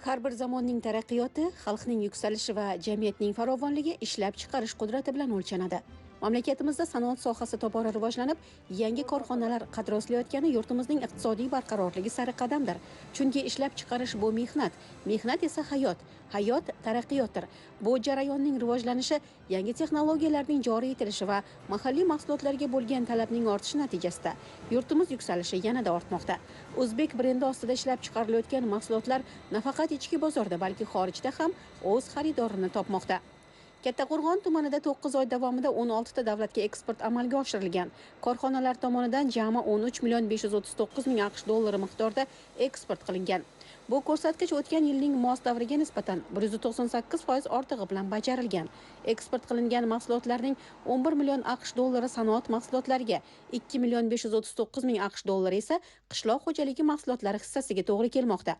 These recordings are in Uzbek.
Har bir zamonning taraqqiyoti, xalqning yuksalishi va jamiyatning farovonligi ishlab chiqarish qudrati bilan o'lchanadi. Mamlakatimizda sanoat sohasi tobora rivojlanib, yangi korxonalar qad rostlayotgani yurtimizning iqtisodiy barqarorligi sari qadamdir. Chunki ishlab chiqarish bu mehnat, mehnat esa hayot, hayot taraqqiyotdir. Bu jarayonning rivojlanishi, yangi texnologiyalarning joriy etilishi va mahalliy mahsulotlarga bo'lgan talabning ortishi natijasida yurtimiz yuksalishi yanada ortmoqda. O'zbek brendi ostida ishlab chiqarilayotgan mahsulotlar nafaqat ichki bozorda, balki xorijda ham o'z xaridorini topmoqda. Kattaqo'rg'on tumanida 9 oy davomida 16 ta davlatga eksport amalga oshirilgan. Korxonalar tomonidan jami 13 million 539 ming AQSh dollari miqdorida eksport qilingan. Bu ko'rsatkich o'tgan yilning mos davriga nisbatan 198% ortig'i bilan bajarilgan. Eksport qilingan mahsulotlarning 11 million AQSh dollari sanoat mahsulotlariga, 2 million 539 ming AQSh dollari esa qishloq xo'jaligi mahsulotlari hissasiga to'g'ri kelmoqda.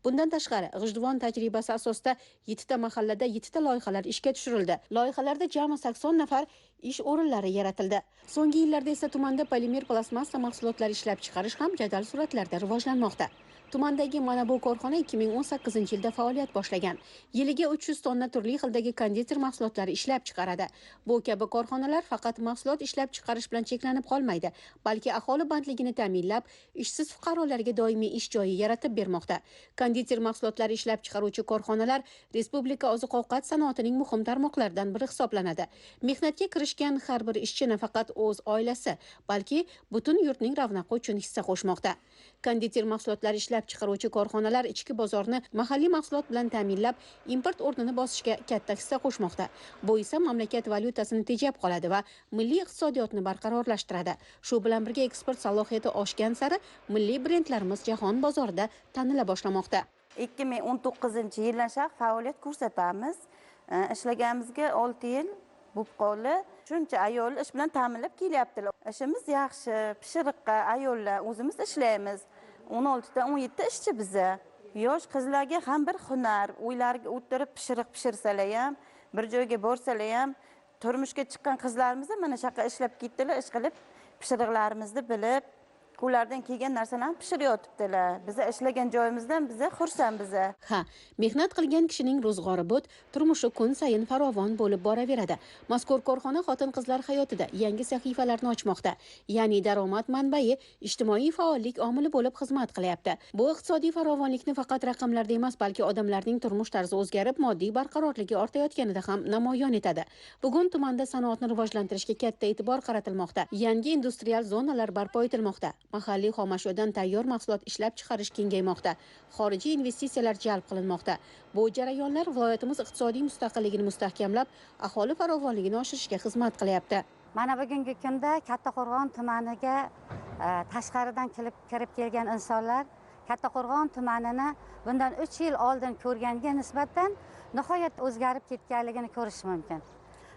Bundan tashqari, G'ijduvon tajribasi asosida 7 ta mahallada 7 ta loyihalar ishga tushirildi. Loyihalarda jami 80 nafar ish o'rinlari yaratildi. So'nggi yillarda esa tumanda polimer plastmassa mahsulotlari ishlab chiqarish ham jadal sur'atlarda rivojlanmoqda. Tumandagi mana bu korxona 2018-yilda faoliyat boshlagan. Yiliga 300 tonna turli xildagi konditer mahsulotlari ishlab chiqaradi. Bu kabi korxonalar faqat mahsulot ishlab chiqarish bilan cheklanib qolmaydi, balki aholi bandligini ta'minlab, ishsiz fuqarolarga doimiy ish joyi yaratib bermoqda. Konditer mahsulotlari ishlab chiqaruvchi korxonalar respublika oziq-ovqat sanoatining muhim tarmoqlaridan biri hisoblanadi. Mehnatga kirishgan har bir ishchi nafaqat o'z oilasi, balki butun yurtning ravnaqi uchun hissa qo'shmoqda. Konditer mahsulotlari ishlab chiqaruvchi korxonalar ichki bozorni mahalliy mahsulot bilan ta'minlab, import o'rnini bosishga katta hissa qo'shmoqda. Bu esa mamlakat valyutasini tejab qoladi va milliy iqtisodiyotni barqarorlashtiradi. Shu bilan birga eksport salohiyati oshgan sari milliy brendlarimiz jahon bozorida tanila boshlamoqda. 2019-yildan sharq faoliyat ko'rsatamiz. Ishlaganimizga 6 yil bo'lib qoldi. Shuncha ayol ish bilan ta'minlab kelyaptilar. Ishimiz yaxshi, pishiriqqa ayollar o'zimiz ishlaymiz. 16 ta 17 ta ishchi biza. Yosh qizlarga ham bir hunar, uylariga o'tirib pishiriq pishirsalar ham, bir joyga borsalar ham, turmushga chiqqan qizlarimiz mana shunaqa ishlab ketdilar, ish qilib pishiriqlarimizni bilib, qo'llardan kelgan narsalarni pishirib yotibdilar. Biza ishlagan joyimizdan biza xursandmiz. Mehnat qilgan kishining ro'zg'ori bot, turmushi kun sayin farovon bo'lib boraveradi. Mazkur korxona xotin-qizlar hayotida yangi sahifalarni ochmoqda. Ya'ni daromad manbai, ijtimoiy faollik omili bo'lib xizmat qilyapti. Bu iqtisodiy farovonlikni faqat raqamlarda emas, balki odamlarning turmush tarzi o'zgarib, moddiy barqarorligi ortayotganida ham namoyon etadi. Bugun tumanda sanoatni rivojlantirishga katta e'tibor qaratilmoqda. Yangi industrial zonalar barpo etilmoqda. Mahalliy xomashyodan tayyor mahsulot ishlab chiqarish kengaymoqda. Xorijiy investitsiyalar jalb qilinmoqda. Bu jarayonlar viloyatimiz iqtisodiy mustaqilligini mustahkamlab, aholi farovonligini oshirishga xizmat qilyapti. Mana bugungi kunda Kattaqo'rg'on tumaniga tashqaridan kirib kelgan insonlar Kattaqo'rg'on tumanini bundan 3 yil oldin ko'rganga nisbatan nihoyatda o'zgarib ketganligini ko'rish mumkin.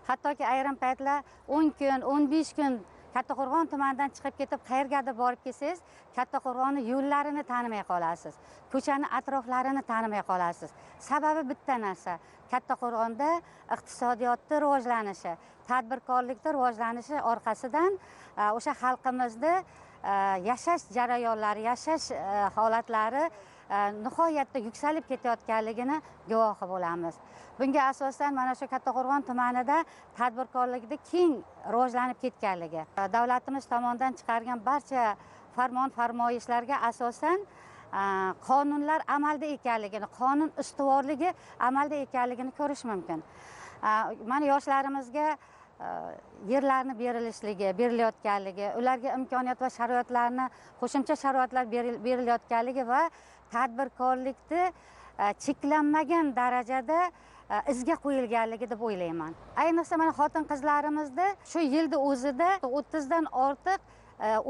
Hattoki ayrim paytlar 10 kun, 15 kun Kattaqo'rg'on tumanidan chiqib ketib qayergadir borib kelsangiz, Kattaqo'rg'onni yo'llarini tanimay qolasiz. Ko'chani atroflarini tanimay qolasiz. Sababi bitta narsa. Kattaqo'rg'onda iqtisodiyotning rivojlanishi, tadbirkorlikning rivojlanishi orqasidan o'sha xalqimizni yashash jarayonlari, yashash holatlari nihoyatda yuksalib ketayotganligini guvohi bo'lamiz. Bunga asosan mana shu Kattaqo'rg'on tumanida tadbirkorlikda keng rivojlanib ketganligi, davlatimiz tomonidan chiqargan barcha farmoyishlarga asosan qonunlar amalda ekanligini, qonun ustuvorligi amalda ekanligini ko'rish mumkin. Mana yoshlarimizga yerlarni berilayotganligi, ularga imkoniyat va sharoitlarni, qo'shimcha sharoitlar berilayotganligi va tadbirkorlikni cheklanmagan darajada izga qo'yilganligi deb o'ylayman. Ayniqsa mana xotin-qizlarimizda shu yilda o'zida 30 dan ortiq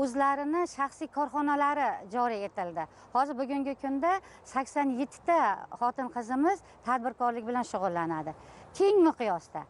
o'zlarini shaxsiy korxonalari joriy etildi. Hozir bugungi kunda 87 ta xotin-qizimiz tadbirkorlik bilan shug'ullanadi. Keng miqyosda.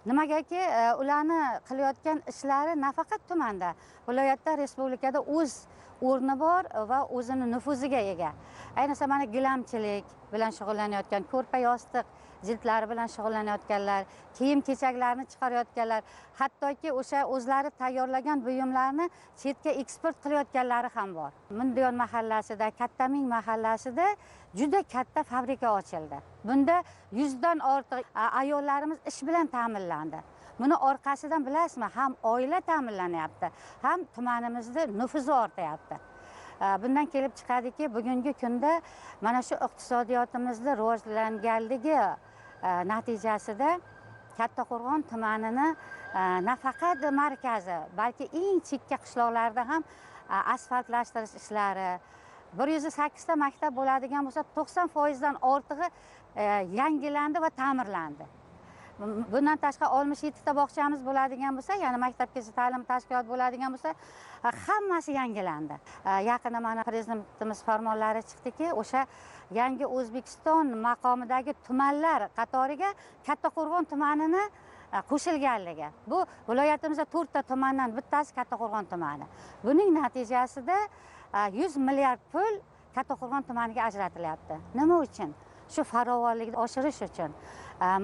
Nimagaki ularni qilayotgan ishlari nafaqat tumanda, viloyatda, respublikada o'z o'rni bor va o'zini nufuziga ega. Ayniqsa mana gilamchilik bilan shug'ullanayotgan, ko'rpa yostiq jildlari bilan shug'ullanayotganlar, kiyim-kechaklarni chiqarayotganlar, hattoki o'sha o'zlari tayyorlagan buyumlarni chetga eksport qilayotganlari ham bor. Mindiyon mahallasida, Kattaming mahallasida juda katta fabrika ochildi. Bunda 100 dan ortiq ayollarimiz ish bilan ta'minlandi. Buni orqasidan bilasizmi, ham oila ta'minlanyapti, ham tumanimizda nufuzi ortyapti. Bundan kelib chiqadiki, bugungi kunda mana shu iqtisodiyotimizni rivojlanganligi natijasida Kattaqo'rg'on tumanini nafaqat markazi, balki eng chekka qishloqlarda ham asfaltlashtirish ishlari, 108 ta maktab bo'ladigan bo'lsa, 90% dan ortig'i yangilandi va ta'mirlandi. Bundan tashqari 67 ta bog'chamiz bo'ladigan bo'lsa, ya'ni maktabgacha ta'lim tashkiloti bo'ladigan bo'lsa, hammasi yangilandi. Yaqinda mana prezidentimiz farmonlari chiqdiki, o'sha yangi O'zbekiston maqomidagi tumanlar qatoriga Kattaqo'rg'on tumanini qo'shilganligi. Bu viloyatimizda 4 ta tumandan bittasi Kattaqo'rg'on tumani. Buning natijasida 100 milliard pul Kattaqo'rg'on tumaniga ajratilyapti. Nima uchun? Shu farovonlikni oshirish uchun,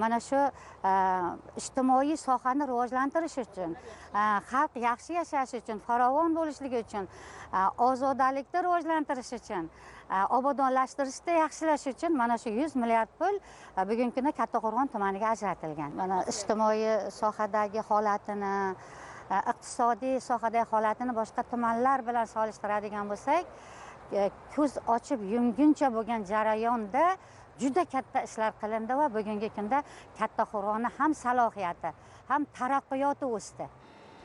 mana shu ijtimoiy sohani rivojlantirish uchun, xalq yaxshi yashash uchun, farovon bo'lishligi uchun, ozodalikni rivojlantirish uchun, obodonlashtirishni yaxshilash uchun mana shu 100 milliard pul bugungi kunda Kattaqo'rg'on tumaniga ajratilgan. Mana ijtimoiy sohadagi holatini, iqtisodiy sohadagi holatini boshqa tumanlar bilan solishtiradigan bo'lsak, ko'z ochib yumguncha bo'lgan jarayonda juda katta ishlar qilindi va bugungi kunda Kattaqo'rg'onning ham salohiyati, ham taraqqiyoti o'sdi.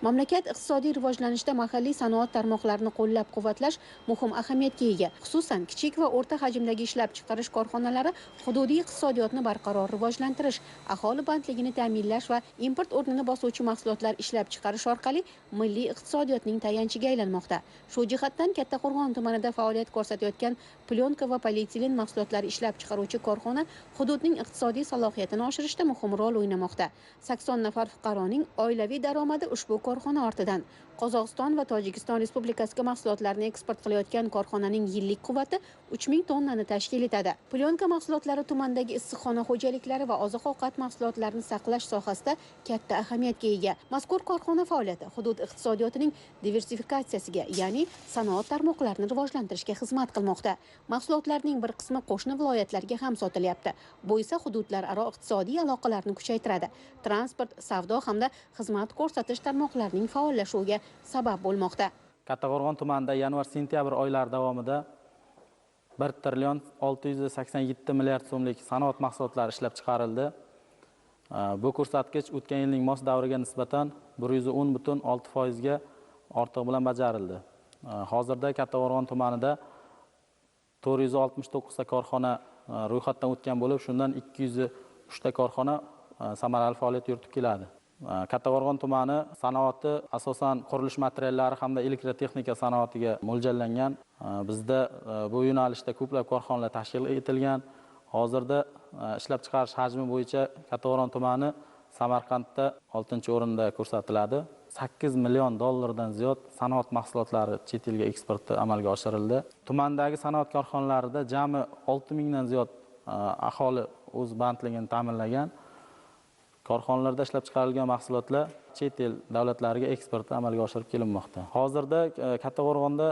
Mamlakat iqtisodiy rivojlanishda mahalliy sanoat tarmoqlarini qo'llab-quvvatlash muhim ahamiyatga ega. Xususan, kichik va o'rta hajmdagi ishlab chiqarish korxonalari hududiy iqtisodiyotni barqaror rivojlantirish, aholi bandligini ta'minlash va import o'rnini bosuvchi mahsulotlar ishlab chiqarish orqali milliy iqtisodiyotning tayanchiga aylanmoqda. Shu jihatdan Kattaqo'rg'on tumanida faoliyat ko'rsatayotgan plyonka va polietilen mahsulotlari ishlab chiqaruvchi korxona hududning iqtisodiy salohiyatini oshirishda muhim rol o'ynamoqda. 80 nafar fuqaroning oilaviy daromadi ushbu korxona ortidan. Qozog'iston va Tojikiston Respublikasiga mahsulotlarni eksport qilayotgan korxonaning yillik quvvati 3000 tonnani tashkil etadi. Plyonka mahsulotlari tumandagi issiqxona xo'jaliklari va oziq-ovqat mahsulotlarini saqlash sohasida katta ahamiyatga ega. Mazkur korxona faoliyati hudud iqtisodiyotining diversifikatsiyasiga, ya'ni sanoat tarmoqlarini rivojlantirishga xizmat qilmoqda. Mahsulotlarning bir qismi qo'shni viloyatlarga ham sotilyapti. Bu esa hududlararo iqtisodiy aloqalarni kuchaytiradi. Transport, savdo hamda xizmat ko'rsatish tarmoqlarining faollashuviga sabab bo'lmoqda. Kattaqo'rg'on tumanida yanvar-sentyabr oylari davomida 1 trillion 687 milliard so'mlik sanoat mahsulotlari ishlab chiqarildi. Bu ko'rsatkich o'tgan yilning mos davriga nisbatan 110,6% ga ortiq bilan bajarildi. Hozirda Kattaqo'rg'on tumanida 469 ta korxona ro'yxatdan o'tgan bo'lib, shundan 203 ta korxona samarali faoliyat yuritib keladi. Kattaqo'rg'on tumani sanoati asosan qurilish materiallari hamda elektrotexnika sanoatiga mo'ljallangan. Bizda bu yo'nalishda ko'plab korxonalar tashkil etilgan. Hozirda ishlab chiqarish hajmi bo'yicha Kattaqo'rg'on tumani Samarqandda 6-o'rinda ko'rsatiladi. 8 million dollardan ziyod sanoat mahsulotlari chet elga eksporti amalga oshirildi. Tumandagi sanoat korxonalarida jami 6000 dan ziyod aholi o'z bandligini ta'minlagan. Korxonalarda ishlab chiqarilgan mahsulotlar chet el davlatlariga eksporti amalga oshirib kelinmoqda. Hozirda Kattaqo'rg'onda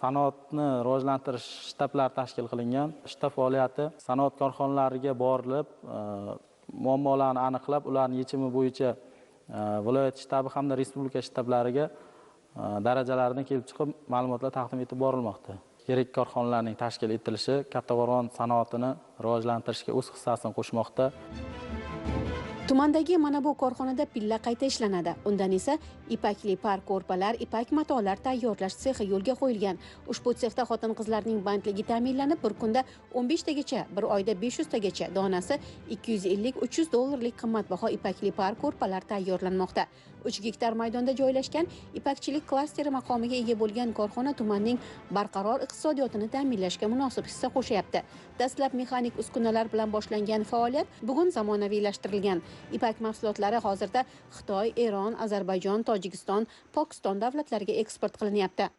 sanoatni rivojlantirish shtablari tashkil qilingan. Shtab faoliyati sanoat korxonalariga borilib, muammolarni aniqlab, ularning yechimi bo'yicha viloyat shtabi hamda respublika shtablariga darajalaridan kelib chiqib ma'lumotlar taqdim etib borilmoqda. Yirik korxonalarning tashkil etilishi Kattaqo'rg'on sanoatini rivojlantirishga o'z hissasini qo'shmoqda. Tumandagi mana bu korxonada pilla qayta ishlanadi. Undan esa ipakli par ko'rpalar, ipak matolar tayyorlash sexi yo'lga qo'yilgan. Ushbu sexda xotin-qizlarning bandligi ta'minlanib, bir kunda 15 tagacha, bir oyda 500 tagacha, donasi 250-300 dollarlik qimmatbaho ipakli par ko'rpalar tayyorlanmoqda. 3 gektar maydonda joylashgan ipakchilik klasteri maqomiga ega bo'lgan korxona tumanning barqaror iqtisodiyotini ta'minlashga munosib hissa qo'shyapti. Dastlab mexanik uskunalar bilan boshlangan faoliyat bugun zamonaviylashtirilgan. Ipak mahsulotlari hozirda Xitoy, Eron, Ozarbayjon, Tojikiston, Pokiston davlatlariga eksport qilinyapti.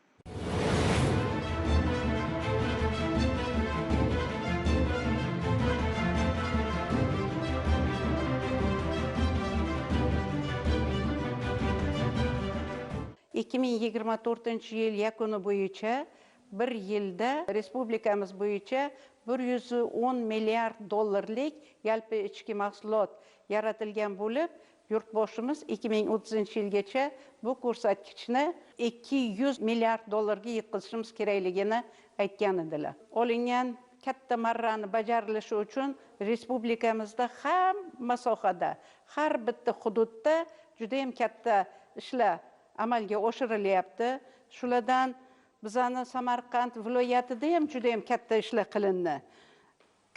2024-yil yakuni bo'yicha bir yilda respublikamiz bo'yicha 110 milliard dollarlik yalpi ichki mahsulot yaratilgan bo'lib, yurtboshimiz 2030-yilgacha bu ko'rsatkichni 200 milliard dollarga yetkazishimiz kerakligini aytgan edilar. Olingan katta marrani bajarilishi uchun respublikamizda hamma sohada, har bitta hududda juda ham katta ishlar amalga oshirilyapti. Shulardan bizani Samarqand viloyatida ham juda ham katta ishlar qilindi.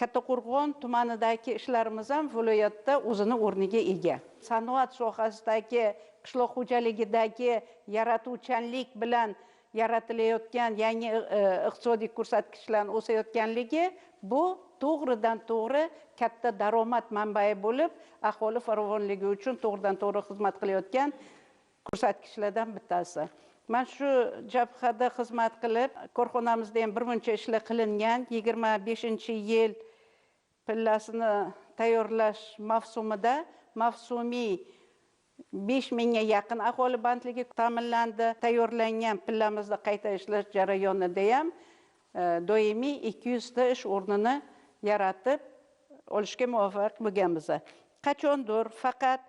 Kattaqo'rg'on tumanidagi ishlarimiz ham viloyatda o'zini o'rniga ega. Sanoat sohasidagi, qishloq xo'jaligidagi yaratuvchanlik bilan yaratilayotgan yangi iqtisodiy ko'rsatkichlarning o'sayotganligi bu to'g'ridan to'g'ri katta daromad manbai bo'lib, aholi farovonligi uchun to'g'ridan to'g'ri xizmat qilayotgan ko'rsatkichlardan bittasi. Men shu jabhada xizmat qilib, korxonamizda ham bir muncha ishlar qilingan. 25-yil pillasini tayyorlash mavsumida mavsumiy 5000 ga yaqin aholi bandligi ta'minlandi. Tayyorlangan pillamizda qayta ishlash jarayonida ham doimiy 200 ta ish o'rnini yaratib olishga muvaffaq bo'lganmiz. Qachondir faqat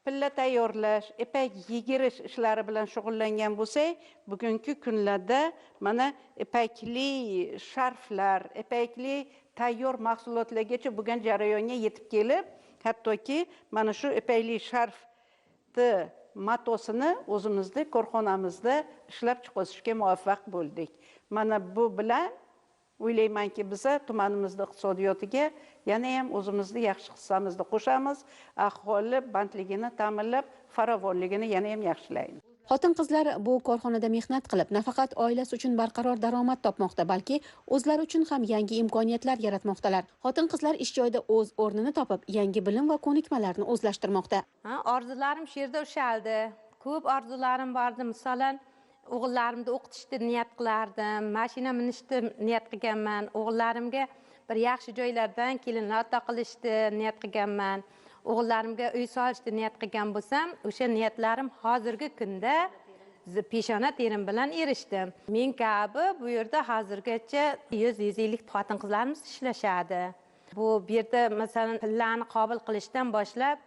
pilla tayyorlash, ipak yigirish ishlari bilan shug'ullangan bo'lsak, bugungi kunlarda mana ipakli sharflar, ipakli tayyor mahsulotlargacha bo'lgan jarayonga yetib kelib, hattoki mana shu ipakli sharfni matosini o'zimizda korxonamizda ishlab chiqarishga muvaffaq bo'ldik. Mana bu bilan o'ylaymanki, biz tumanimizning iqtisodiyotiga yana ham o'zimizni yaxshi hissamizni qo'shamiz, aholi bandligini ta'minlab, farovonligini yana ham yaxshilaymiz. Xotin-qizlar bu korxonada mehnat qilib, nafaqat oilasi uchun barqaror daromad topmoqda, balki o'zlari uchun ham yangi imkoniyatlar yaratmoqdalar. Xotin-qizlar ish joyida o'z o'rnini topib, yangi bilim va ko'nikmalarni o'zlashtirmoqda. Orzularim shu yerda ushaldi. Ko'p orzularim bordi. Masalan, o'g'illarimni o'qitishni niyat qilardim, mashina minishni niyat qilganman, o'g'illarimga bir yaxshi joylardan kelinlar ota qilishni niyat qilganman, o'g'illarimga uy solishni niyat qilgan bo'lsam, o'sha niyatlarim hozirgi kunda peshona terim bilan erishdim. Men kabi bu yerda hozirgacha 100-150 xotin-qizlarimiz ishlashadi. Bu yerda masalan pillani qabul qilishdan boshlab,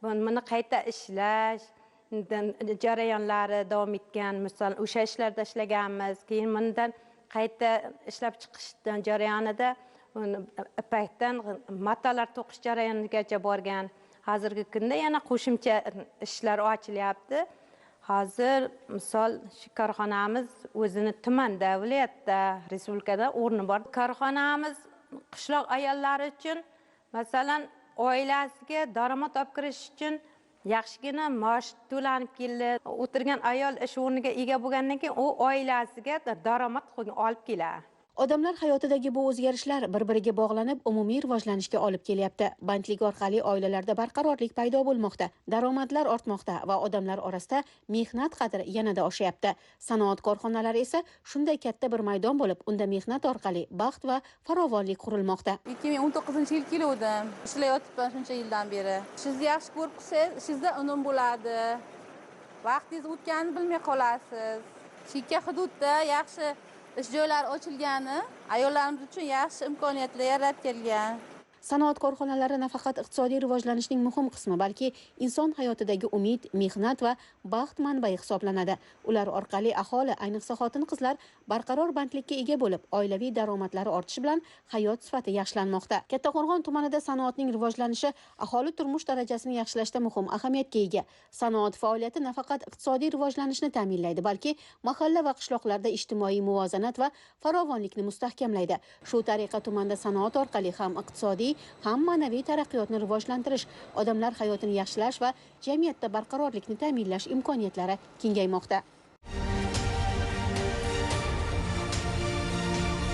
buni qayta ishlash jarayonlari davom etgan. Misol o'sha ishlarda ishlaganmiz, keyin bundan qayta ishlab chiqish jarayonida ipakdan matolar to'qish jarayonigacha borgan. Hozirgi kunda yana qo'shimcha ishlar ochilyapti. Hozir misol shu korxonamiz o'zini tumanda, viloyatda, respublikada o'rni bor. Korxonamiz qishloq ayollari uchun masalan oilasiga daromad olib kirish uchun yaxshigina maosh to'lanib keldi. O'tirgan ayol ish o'rniga ega bo'lgandan keyin u oilasiga daromad olib keladi. Odamlar hayotidagi bu o'zgarishlar bir-biriga bog'lanib, umumiy rivojlanishga olib kelyapti. Bandlik orqali oilalarda barqarorlik paydo bo'lmoqda, daromadlar ortmoqda va odamlar orasida mehnat qadri yanada oshyapti. Sanoat korxonalari esa shunday katta bir maydon bo'lib, unda mehnat orqali baxt va farovonlik qurilmoqda. 2019-yil keluvdim. Ishlayotibman shuncha yildan beri. Ishingizni yaxshi ko'rib qilsangiz, ishingizda unum bo'ladi. Vaqtingiz o'tganini bilmay qolasiz. Chekka hududda yaxshi ish joylari ochilgani ayollarimiz uchun yaxshi imkoniyatlar yaratilgan. Sanoat korxonalari nafaqat iqtisodiy rivojlanishning muhim qismi, balki inson hayotidagi umid, mehnat va baxt manbai hisoblanadi. Ular orqali aholi, ayniqsa xotin-qizlar barqaror bandlikka ega bo'lib, oilaviy daromadlari ortishi bilan hayot sifati yaxshilanmoqda. Kattaqo'rg'on tumanida sanoatning rivojlanishi aholi turmush darajasini yaxshilashda muhim ahamiyatga ega. Sanoat faoliyati nafaqat iqtisodiy rivojlanishni ta'minlaydi, balki mahalla va qishloqlarda ijtimoiy muvozanat va farovonlikni mustahkamlaydi. Shu tariqa tumanda sanoat orqali ham iqtisodiy ham ma'naviy taraqqiyotni rivojlantirish, odamlar hayotini yaxshilash va jamiyatda barqarorlikni ta'minlash imkoniyatlari kengaymoqda.